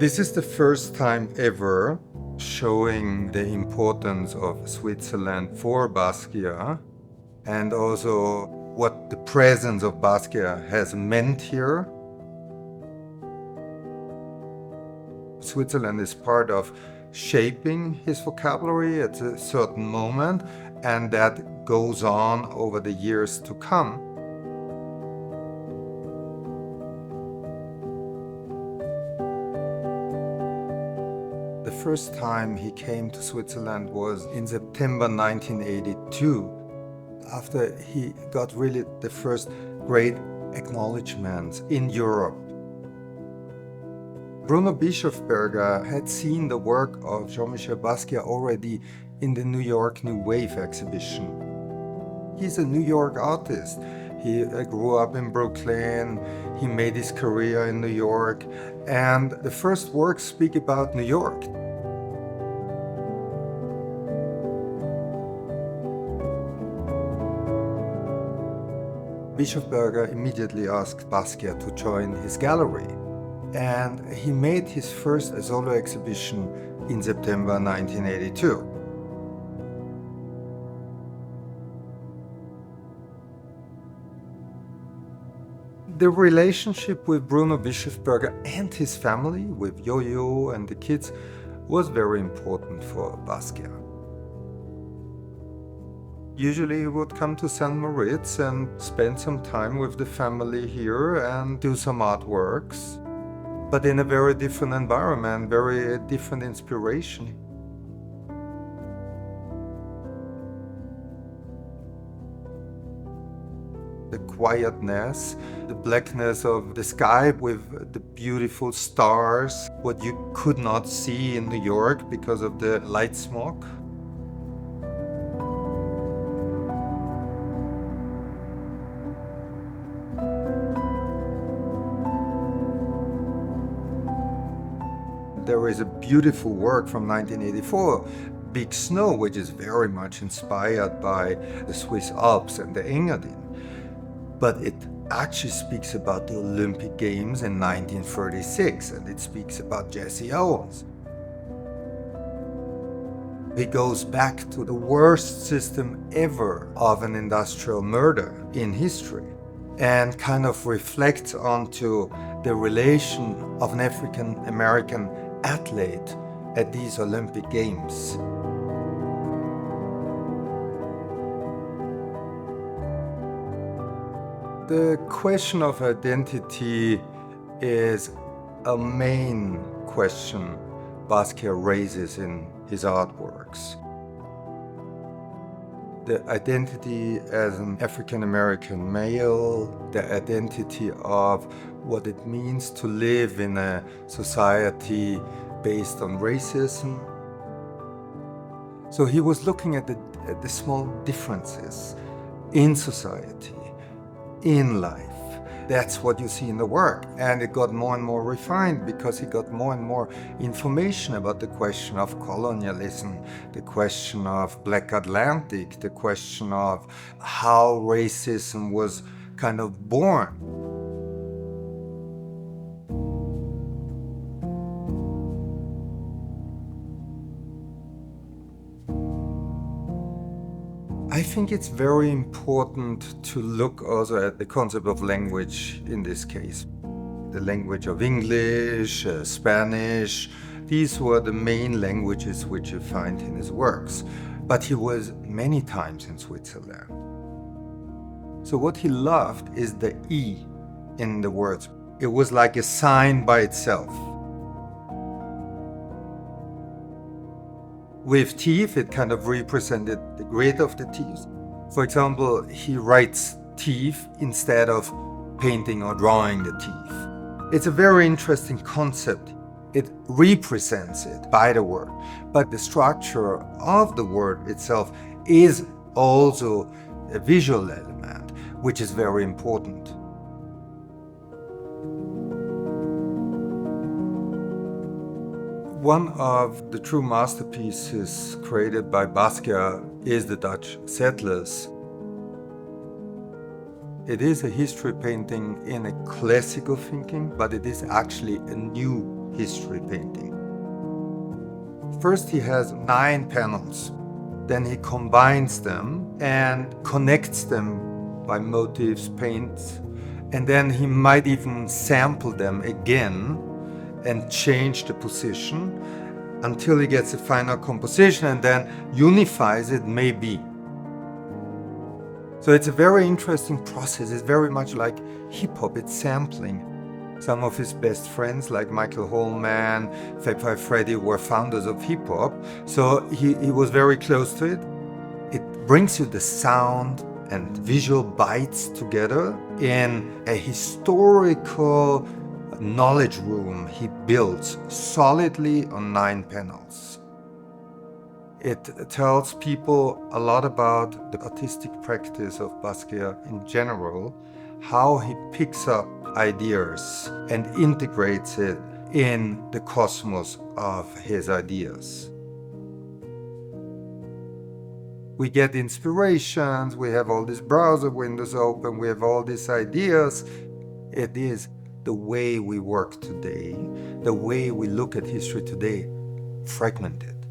This is the first time ever showing the importance of Switzerland for Basquiat and also what the presence of Basquiat has meant here. Switzerland is part of shaping his vocabulary at a certain moment, and that goes on over the years to come. The first time he came to Switzerland was in September 1982, after he got really the first great acknowledgements in Europe. Bruno Bischofberger had seen the work of Jean-Michel Basquiat already in the New York New Wave exhibition. He's a New York artist. He grew up in Brooklyn, he made his career in New York, and the first works speak about New York. Bischofberger immediately asked Basquiat to join his gallery, and he made his first solo exhibition in September 1982. The relationship with Bruno Bischofberger and his family, with Yo-Yo and the kids, was very important for Basquiat. Usually he would come to St. Moritz and spend some time with the family here and do some artworks, but in a very different environment, very different inspiration. The quietness, the blackness of the sky with the beautiful stars, what you could not see in New York because of the light smoke. There is a beautiful work from 1984, Big Snow, which is very much inspired by the Swiss Alps and the Engadin. But it actually speaks about the Olympic Games in 1936, and it speaks about Jesse Owens. He goes back to the worst system ever of an industrial murder in history and kind of reflects onto the relation of an African American athlete at these Olympic Games. The question of identity is a main question Basquiat raises in his artworks. The identity as an African American male, the identity of what it means to live in a society based on racism. So he was looking at the small differences in society, in life. That's what you see in the work. And it got more and more refined because he got more and more information about the question of colonialism, the question of Black Atlantic, the question of how racism was kind of born. I think it's very important to look also at the concept of language in this case. The language of English, Spanish, these were the main languages which you find in his works. But he was many times in Switzerland. So what he loved is the E in the words. It was like a sign by itself. With teeth, it kind of represented the grit of the teeth. For example, he writes teeth instead of painting or drawing the teeth. It's a very interesting concept. It represents it by the word, but the structure of the word itself is also a visual element, which is very important. One of the true masterpieces created by Basquiat is the Dutch Settlers. It is a history painting in a classical thinking, but it is actually a new history painting. First, he has 9 panels. Then he combines them and connects them by motifs, paints, and then he might even sample them again and change the position until he gets a final composition and then unifies it, maybe. So it's a very interesting process. It's very much like hip-hop, it's sampling. Some of his best friends, like Michael Holman, Fab Five Freddy, were founders of hip-hop, so he was very close to it. It brings you the sound and visual bites together in a historical knowledge room he builds solidly on 9 panels. It tells people a lot about the artistic practice of Basquiat in general, how he picks up ideas and integrates it in the cosmos of his ideas. We get inspirations, we have all these browser windows open, we have all these ideas. It is the way we work today, the way we look at history today, fragmented.